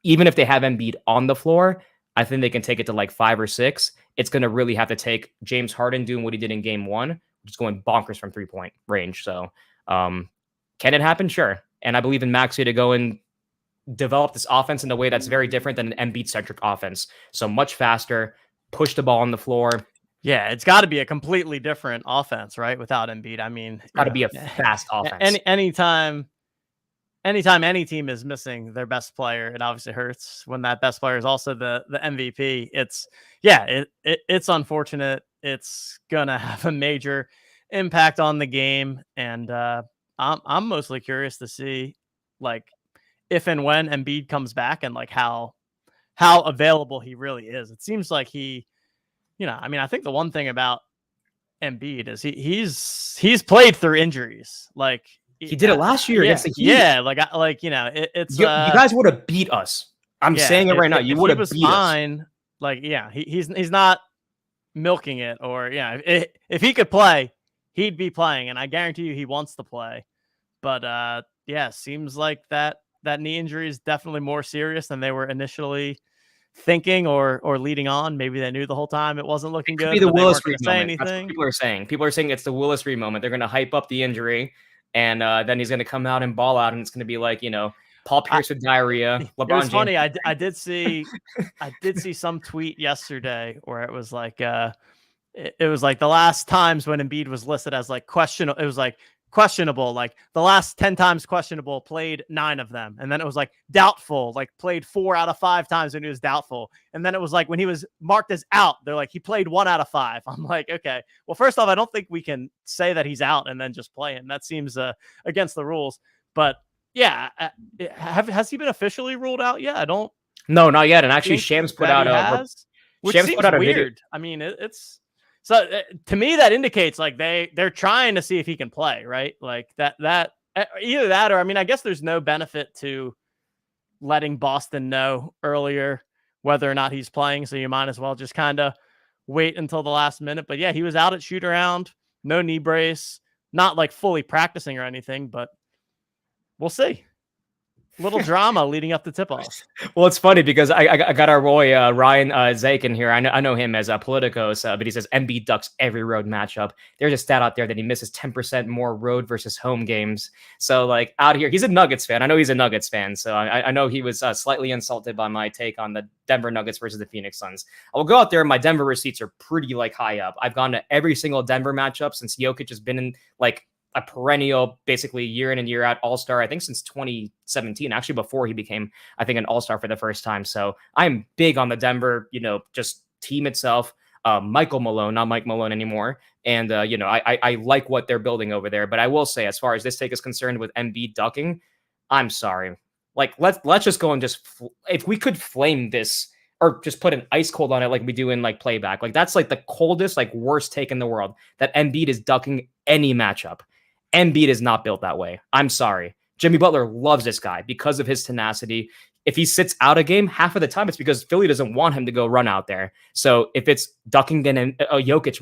even if they have Embiid on the floor, I think they can take it to like 5 or 6. It's going to really have to take James Harden doing what he did in game 1, just going bonkers from 3-point range. So can it happen? Sure. And I believe in Maxey to go and develop this offense in a way that's very different than an Embiid-centric offense. So much faster, push the ball on the floor. Yeah, it's got to be a completely different offense, right? Without Embiid. I mean, it's got to be a fast offense. Anytime any team is missing their best player, it obviously hurts when that best player is also the MVP. It's unfortunate. It's gonna have a major impact on the game, and I'm mostly curious to see like if and when Embiid comes back and like how available he really is. It seems like he, I think the one thing about Embiid is he's played through injuries. Like he did it last year against the Heat. Yeah, it's you guys would have beat us. I'm saying it right now. You would have beat fine, us. Like, he's not milking it, or if he could play, he'd be playing, and I guarantee you he wants to play. But seems like that knee injury is definitely more serious than they were initially thinking or leading on. Maybe they knew the whole time it wasn't looking good. Be the Willis Reed moment. That's what people are saying. People are saying it's the Willis Reed moment. They're going to hype up the injury, and then he's going to come out and ball out, and it's going to be like Paul Pierce with diarrhea. LeBron it was James. Funny. I did see some tweet yesterday where it was like it was like the last times when Embiid was listed as like questionable. It was like questionable, like the last 10 times questionable, played 9 of them. And then it was like doubtful, like played 4 out of 5 times when he was doubtful. And then it was like when he was marked as out, they're like, he played 1 out of 5. I'm like, okay, well, first off, I don't think we can say that he's out and then just play him. That seems against the rules. But has he been officially ruled out yet? No, not yet. And actually Shams put out a weird. Video. I mean, it's so to me, that indicates like they're trying to see if he can play, right? Like that either that, or I mean, I guess there's no benefit to letting Boston know earlier whether or not he's playing. So you might as well just kind of wait until the last minute. But yeah, he was out at shoot around, no knee brace, not like fully practicing or anything, but we'll see. Little drama leading up to tip-off. Well, it's funny because I got our boy Ryan Zake in here. I know him as Politicos, but he says Embiid ducks every road matchup. There's a stat out there that he misses 10% more road versus home games. So like out here, he's a Nuggets fan. I know he's a Nuggets fan, so I know he was slightly insulted by my take on the Denver Nuggets versus the Phoenix Suns. I will go out there. My Denver receipts are pretty like high up. I've gone to every single Denver matchup since Jokic has been in like a perennial, basically year in and year out all-star, I think since 2017, actually before he became, I think, an all-star for the first time. So I'm big on the Denver, just team itself. Michael Malone, not Mike Malone anymore. And, I like what they're building over there. But I will say, as far as this take is concerned with Embiid ducking, I'm sorry. Like, let's just go and if we could flame this or just put an ice cold on it like we do in like playback. Like that's like the coldest, like worst take in the world that Embiid is ducking any matchup. Embiid is not built that way. I'm sorry. Jimmy Butler loves this guy because of his tenacity. If he sits out a game, half of the time it's because Philly doesn't want him to go run out there. So if it's ducking then a Jokic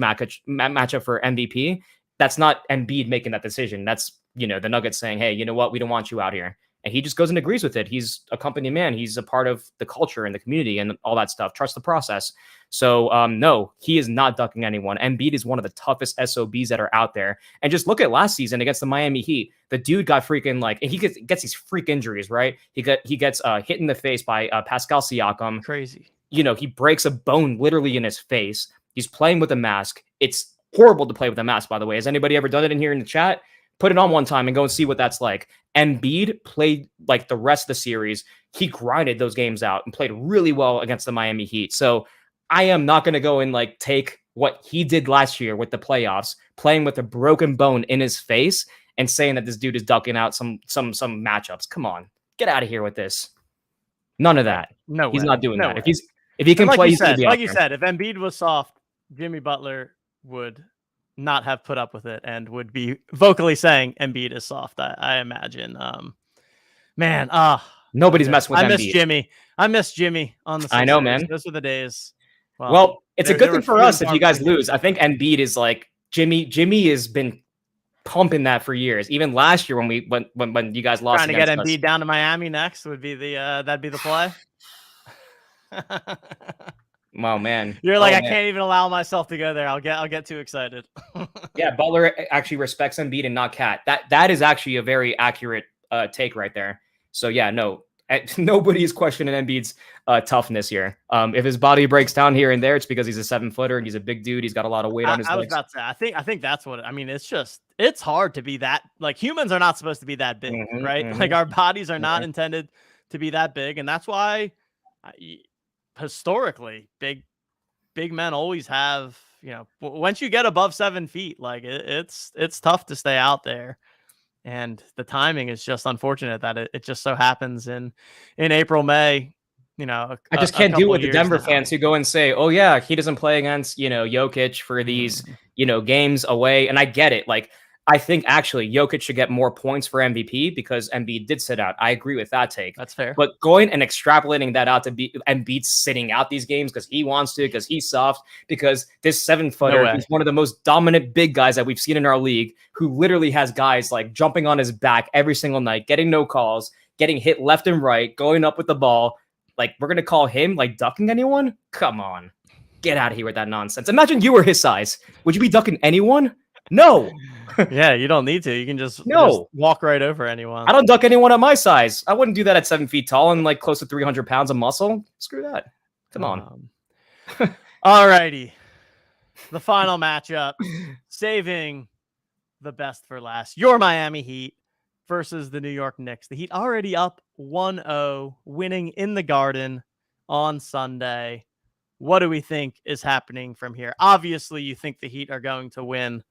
matchup for MVP, that's not Embiid making that decision. That's, the Nuggets saying, hey, you know what? We don't want you out here. And he just goes and agrees with it. He's a company man. He's a part of the culture and the community and all that stuff. Trust the process. So, no, he is not ducking anyone. Embiid is one of the toughest SOBs that are out there. And just look at last season against the Miami Heat. The dude got freaking and he gets these freak injuries, right? He gets hit in the face by Pascal Siakam. Crazy. He breaks a bone literally in his face. He's playing with a mask. It's horrible to play with a mask, by the way. Has anybody ever done it in here in the chat? Put it on one time and go and see what that's like. Embiid played like the rest of the series. He grinded those games out and played really well against the Miami Heat. So I am not going to go and take what he did last year with the playoffs, playing with a broken bone in his face and saying that this dude is ducking out some matchups. Come on, get out of here with this. None of that. No, he's way. not doing no that. Way. If he can like play, you he's said, like you said, if Embiid was soft, Jimmy Butler would not have put up with it and would be vocally saying Embiid is soft. I imagine. Nobody's messing with Embiid. I miss Jimmy on the. I know, man. Those are the days. Well, it's a good thing for us if you guys lose. I think Embiid is like Jimmy. Jimmy has been pumping that for years. Even last year when you guys lost, trying to get Embiid down to Miami next would be that'd be the play. Wow, man. You're like, I can't even allow myself to go there. I'll get too excited. Yeah, Butler actually respects Embiid and not Cat. That is actually a very accurate take right there. So yeah, no, nobody is questioning Embiid's toughness here. If his body breaks down here and there, it's because he's a 7-footer and he's a big dude. He's got a lot of weight on his legs. I was about to say, I think that's what I mean. It's hard to be that, like, humans are not supposed to be that big, right? Mm-hmm. Like our bodies are not intended to be that big, and that's why historically big men always have, once you get above 7 feet, like it's tough to stay out there. And the timing is just unfortunate that it just so happens in April, May. I just can't deal with the Denver fans who go and say, "Oh yeah, he doesn't play against Jokic for these games away." And I get it. Like I think actually Jokic should get more points for MVP because Embiid did sit out. I agree with that take. That's fair. But going and extrapolating that out to be Embiid sitting out these games because he wants to, because he's soft, because this 7-footer is one of the most dominant big guys that we've seen in our league, who literally has guys like jumping on his back every single night, getting no calls, getting hit left and right, going up with the ball. Like, we're going to call him like ducking anyone? Come on. Get out of here with that nonsense. Imagine you were his size. Would you be ducking anyone? No. Yeah, you don't need to. You can just walk right over anyone. I don't duck anyone at my size. I wouldn't do that at 7 feet tall and like close to 300 pounds of muscle. Screw that. Come on. All righty. The final matchup, saving the best for last. Your Miami Heat versus the New York Knicks. The Heat already up 1-0, winning in the Garden on Sunday. What do we think is happening from here? Obviously, you think the Heat are going to win.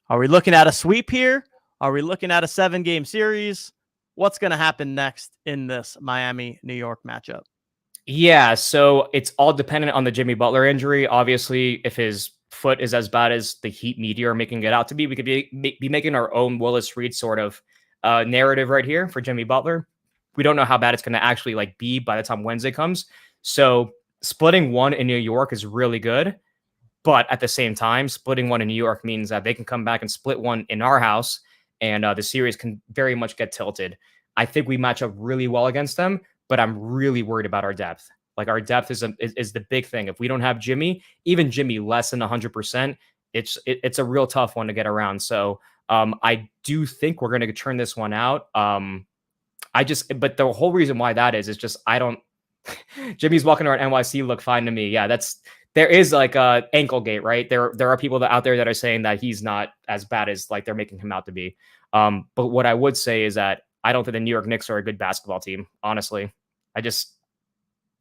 Are we looking at a sweep here? Are we looking at a 7-game series? What's going to happen next in this Miami-New York matchup? Yeah, so it's all dependent on the Jimmy Butler injury. Obviously, if his foot is as bad as the Heat media are making it out to be, we could be making our own Willis Reed sort of narrative right here for Jimmy Butler. We don't know how bad it's going to actually be by the time Wednesday comes. So splitting one in New York is really good. But at the same time, splitting one in New York means that they can come back and split one in our house, and the series can very much get tilted. I think we match up really well against them, but I'm really worried about our depth. Like our depth is the big thing. If we don't have Jimmy, even Jimmy less than 100%, it's a real tough one to get around. So I do think we're going to turn this one out. But the whole reason why that is just I don't. Jimmy's walking around NYC look fine to me. Yeah, there is like a ankle gate, right? There are people out there that are saying that he's not as bad as like they're making him out to be. But what I would say is that I don't think the New York Knicks are a good basketball team. Honestly,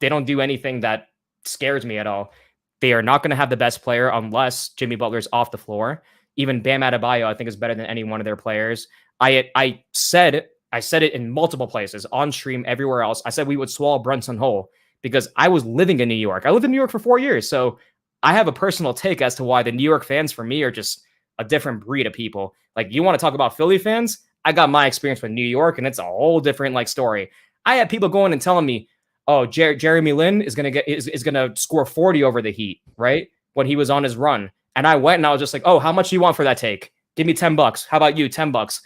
they don't do anything that scares me at all. They are not going to have the best player unless Jimmy Butler's off the floor. Even Bam Adebayo, I think, is better than any one of their players. I said it in multiple places, on stream, everywhere else. I said we would swallow Brunson whole because I was living in New York. I lived in New York for 4 years. So I have a personal take as to why the New York fans for me are just a different breed of people. Like, you want to talk about Philly fans? I got my experience with New York, and it's a whole different like story. I had people going and telling me, oh, Jeremy Lin is gonna score 40 over the Heat, right? When he was on his run. And I went and I was just like, oh, how much do you want for that take? Give me $10. How about you? $10.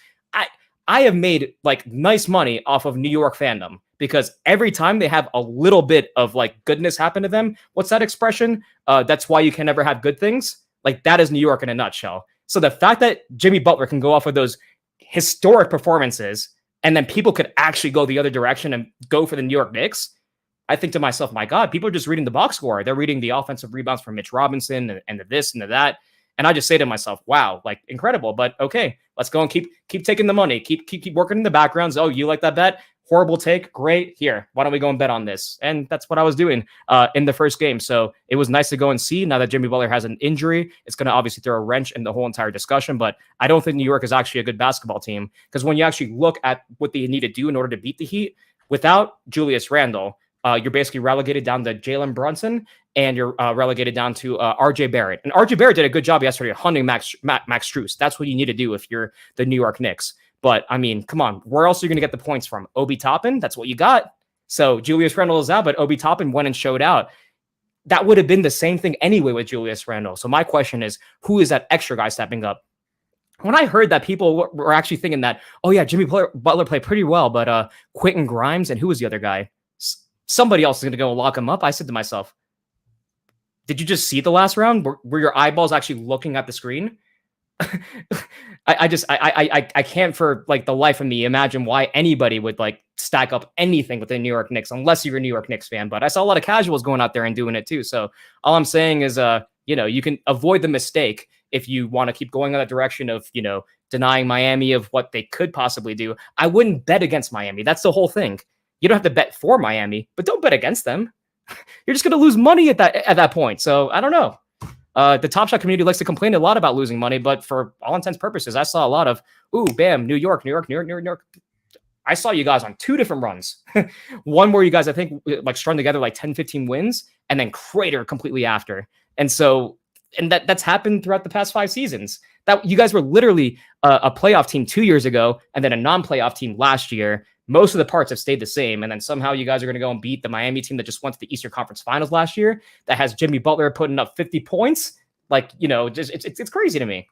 I have made like nice money off of New York fandom because every time they have a little bit of like goodness happen to them, what's that expression? That's why you can never have good things. Like, that is New York in a nutshell. So the fact that Jimmy Butler can go off of those historic performances and then people could actually go the other direction and go for the New York Knicks, I think to myself, my God, people are just reading the box score. They're reading the offensive rebounds from Mitch Robinson and the this and the that. And I just say to myself, wow, like incredible. But okay, let's go and keep taking the money. Keep working in the backgrounds. Oh, you like that bet? Horrible take. Great. Here, why don't we go and bet on this? And that's what I was doing in the first game. So it was nice to go and see. Now that Jimmy Butler has an injury, it's going to obviously throw a wrench in the whole entire discussion. But I don't think New York is actually a good basketball team because when you actually look at what they need to do in order to beat the Heat, without Julius Randle, you're basically relegated down to Jalen Brunson and you're relegated down to RJ Barrett. And RJ Barrett did a good job yesterday hunting Max Strus. That's what you need to do if you're the New York Knicks. But I mean, come on, where else are you going to get the points from? Obi Toppin? That's what you got. So Julius Randle is out, but Obi Toppin went and showed out. That would have been the same thing anyway with Julius Randle. So my question is, who is that extra guy stepping up? When I heard that people were actually thinking that, oh yeah, Jimmy Butler played pretty well, but Quentin Grimes and who was the other guy? Somebody else is going to go lock him up. I said to myself, did you just see the last round? Were your eyeballs actually looking at the screen? I can't for like the life of me imagine why anybody would like stack up anything with the New York Knicks unless you're a New York Knicks fan. But I saw a lot of casuals going out there and doing it too. So all I'm saying is, you can avoid the mistake if you want to keep going in that direction of, denying Miami of what they could possibly do. I wouldn't bet against Miami. That's the whole thing. You don't have to bet for Miami, but don't bet against them. You're just going to lose money at that point. So I don't know. The Top Shot community likes to complain a lot about losing money, but for all intents and purposes, I saw a lot of, ooh, bam, New York. I saw you guys on 2 different runs. One where you guys, I think, like strung together like 10, 15 wins and then crater completely after. And so, and that's happened throughout the past 5 seasons. That you guys were literally a playoff team 2 years ago and then a non-playoff team last year. Most of the parts have stayed the same. And then somehow you guys are going to go and beat the Miami team that just went to the Eastern Conference Finals last year that has Jimmy Butler putting up 50 points. Like, just it's crazy to me.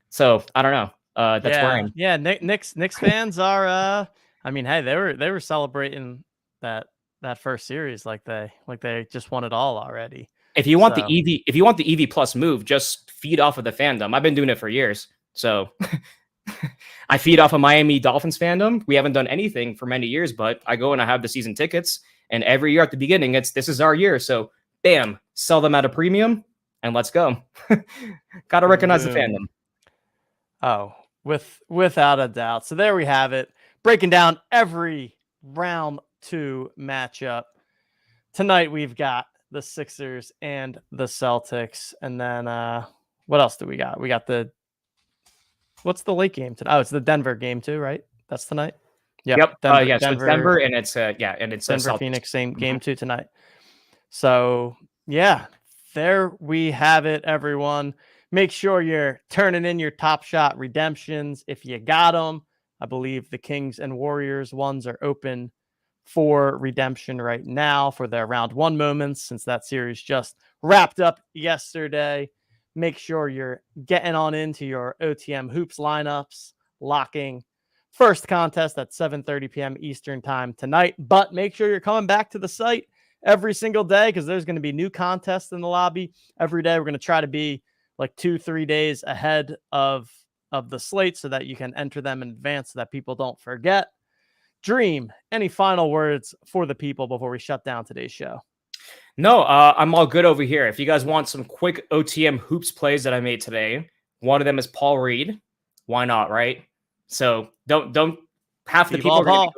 So I don't know. That's where I am. Yeah. Knicks fans are, I mean, hey, they were celebrating that first series like they just won it all already. If you want the EV plus move, just feed off of the fandom. I've been doing it for years. So I feed off of Miami Dolphins fandom. We haven't done anything for many years, but I go and I have the season tickets. And every year at the beginning, this is our year. So bam, sell them at a premium and let's go. Got to recognize the fandom. Oh, without a doubt. So there we have it. Breaking down every round 2 matchup. Tonight we've got the Sixers and the Celtics. And then what else do we got? We got what's the late game tonight? Oh, it's the Denver game too, right? That's tonight. Yep. So it's Denver and it's Denver Celtics. Phoenix same game too tonight. So yeah, there we have it, everyone. Make sure you're turning in your Top Shot redemptions if you got them. I believe the Kings and Warriors ones are open for redemption right now for their round 1 moments since that series just wrapped up yesterday. Make sure you're getting on into your OTM Hoops lineups, locking First contest at 7:30 p.m. Eastern time tonight. But make sure you're coming back to the site every single day because there's going to be new contests in the lobby every day. We're going to try to be like 2-3 days ahead of the slate so that you can enter them in advance so that people don't forget. Dream, any final words for the people before we shut down today's show? No, I'm all good over here. If you guys want some quick OTM hoops plays that I made today, one of them is Paul Reed. Why not, right? So don't half the people are gonna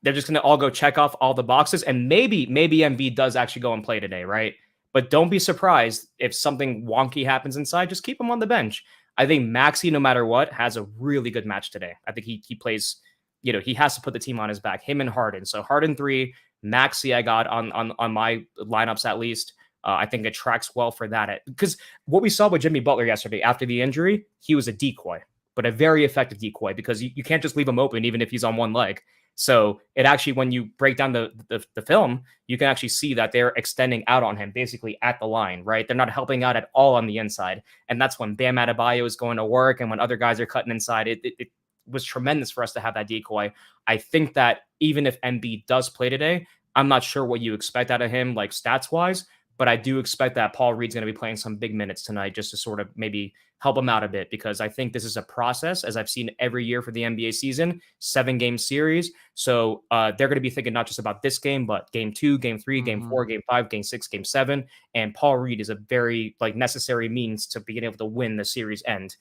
they're just gonna all go check off all the boxes, and maybe Embiid does actually go and play today, right? But don't be surprised if something wonky happens inside. Just keep him on the bench. I think Maxey, no matter what, has a really good match today. I think he plays. He has to put the team on his back. Him and Harden. So Harden 3, Maxey I got on my lineups at least. I think it tracks well for that. Because what we saw with Jimmy Butler yesterday after the injury, he was a decoy, but a very effective decoy because you can't just leave him open even if he's on one leg. So it actually, when you break down the film, you can actually see that they're extending out on him basically at the line, right? They're not helping out at all on the inside. And that's when Bam Adebayo is going to work and when other guys are cutting inside. It was tremendous for us to have that decoy. I think that even if Embiid does play today, I'm not sure what you expect out of him, like stats wise, but I do expect that Paul Reed's going to be playing some big minutes tonight just to sort of maybe help him out a bit, because I think this is a process, as I've seen every year for the NBA season, 7-game series. So they're going to be thinking not just about this game, but game 2, game 3, game 4, game 5, game 6, game 7. And Paul Reed is a very necessary means to being able to win the series end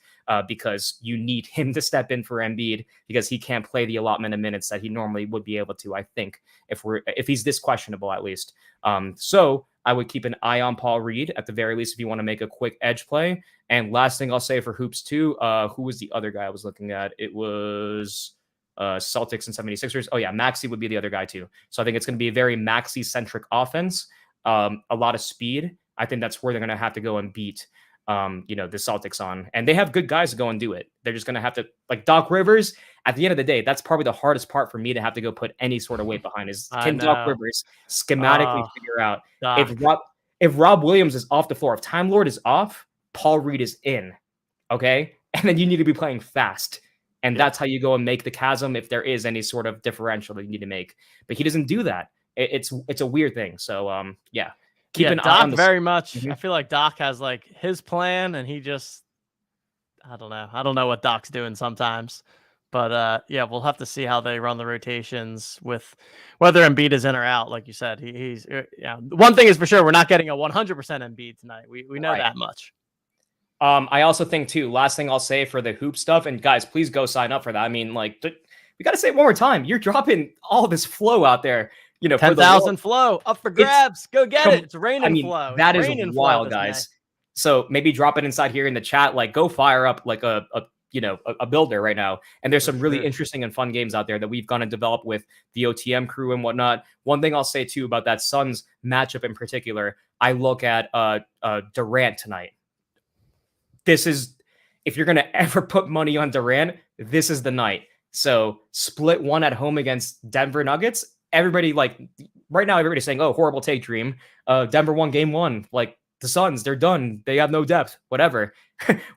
because you need him to step in for Embiid because he can't play the allotment of minutes that he normally would be able to, I think, if he's this questionable at least. So I would keep an eye on Paul Reed at the very least if you want to make a quick edge play. And last thing I'll say for Hoops 2, who was the other guy I was looking at? It was Celtics and 76ers. Oh, yeah, Maxey would be the other guy too. So I think it's going to be a very Maxey-centric offense, a lot of speed. I think that's where they're going to have to go and beat the Celtics on. And they have good guys to go and do it. They're just going to have to, like Doc Rivers, at the end of the day, that's probably the hardest part for me to have to go put any sort of weight behind is can Doc Rivers schematically figure out if Rob Williams is off the floor, if Time Lord is off, Paul Reed is in, okay? And then you need to be playing fast. And that's how you go and make the chasm if there is any sort of differential that you need to make. But he doesn't do that. It's a weird thing. So, keep an eye on Doc very much. Mm-hmm. I feel like Doc has like his plan and he just, I don't know. I don't know what Doc's doing sometimes. But we'll have to see how they run the rotations with whether Embiid is in or out. Like you said, he's one thing is for sure, we're not getting a 100% Embiid tonight. We know that much. I also think too, last thing I'll say for the hoop stuff, and guys, please go sign up for that. I mean, we got to say it one more time. You're dropping all this flow out there. 10,000 flow up for grabs. Go get it. It's raining flow. That is wild, guys. So maybe drop it inside here in the chat. Like go fire up like a builder right now. And there's some really interesting and fun games out there that we've gone and developed with the OTM crew and whatnot. One thing I'll say too about that Suns matchup in particular, I look at Durant tonight. This is, if you're going to ever put money on Durant, this is the night. So split one at home against Denver Nuggets. Everybody right now, everybody's saying, oh, horrible take, Dream. Denver won game 1. Like the Suns, they're done. They have no depth, whatever.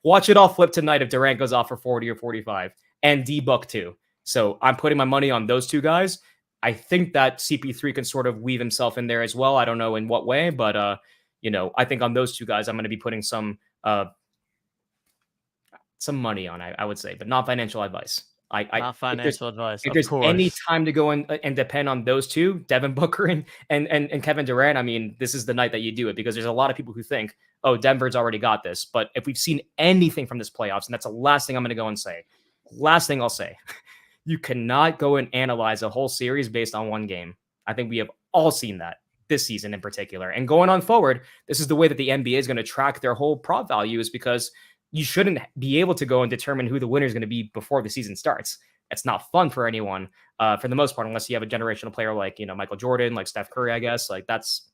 Watch it all flip tonight if Durant goes off for 40 or 45 and D-Buck too. So I'm putting my money on those two guys. I think that CP3 can sort of weave himself in there as well. I don't know in what way, but I think on those two guys, I'm going to be putting some money on, I would say, but not financial advice. Not financial advice. If there's any time to go and depend on those two, Devin Booker and Kevin Durant, I mean, this is the night that you do it because there's a lot of people who think, oh, Denver's already got this. But if we've seen anything from this playoffs, and that's the last thing I'm going to go and say, last thing I'll say, you cannot go and analyze a whole series based on one game. I think we have all seen that this season in particular. And going on forward, this is the way that the NBA is going to track their whole prop value is because you shouldn't be able to go and determine who the winner is going to be before the season starts. It's not fun for anyone for the most part, unless you have a generational player like, Michael Jordan, like Steph Curry, I guess. Like that's,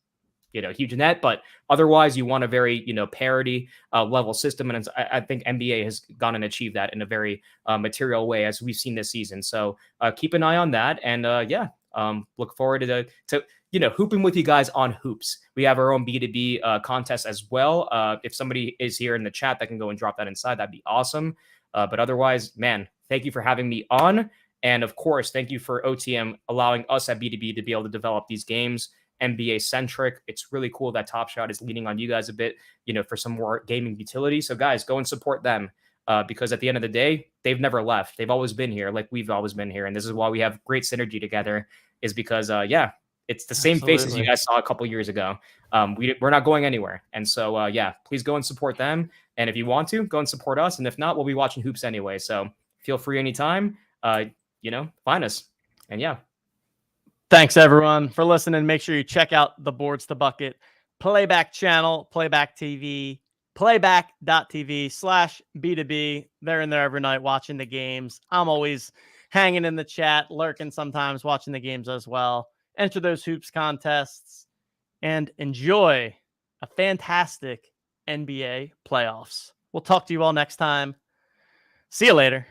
huge net. But otherwise, you want a very, parity level system. And I think NBA has gone and achieved that in a very material way, as we've seen this season. So keep an eye on that. And look forward to hooping with you guys on hoops. We have our own B2B contest as well. If somebody is here in the chat that can go and drop that inside, that'd be awesome. But otherwise, man, thank you for having me on. And of course, thank you for OTM allowing us at B2B to be able to develop these games, NBA centric. It's really cool that Top Shot is leaning on you guys a bit, for some more gaming utility. So guys, go and support them. Because at the end of the day, they've never left. They've always been here, like we've always been here. And this is why we have great synergy together, is because, it's the same faces you guys saw a couple years ago. We're not going anywhere. And so, please go and support them. And if you want to, go and support us. And if not, we'll be watching hoops anyway. So feel free anytime, find us. And yeah. Thanks, everyone, for listening. Make sure you check out the Boards to Bucket Playback channel, Playback TV, playback.tv/B2B. They're in there every night watching the games. I'm always hanging in the chat, lurking sometimes, watching the games as well. Enter those hoops contests and enjoy a fantastic NBA playoffs. We'll talk to you all next time. See you later.